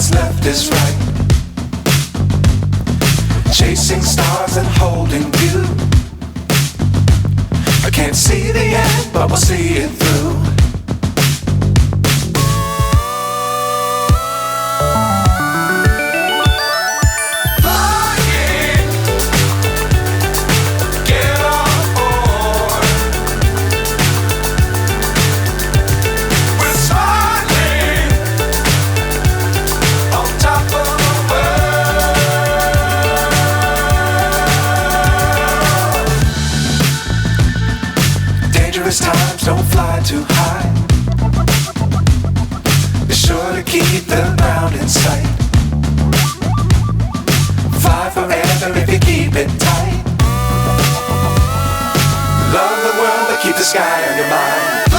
what's left is right. Chasing stars and holding you. I can't see the end, but we'll see it through. Times don't fly too high. Be sure to keep the ground in sight. Fly forever if you keep it tight. Love the world but keep the sky on your mind.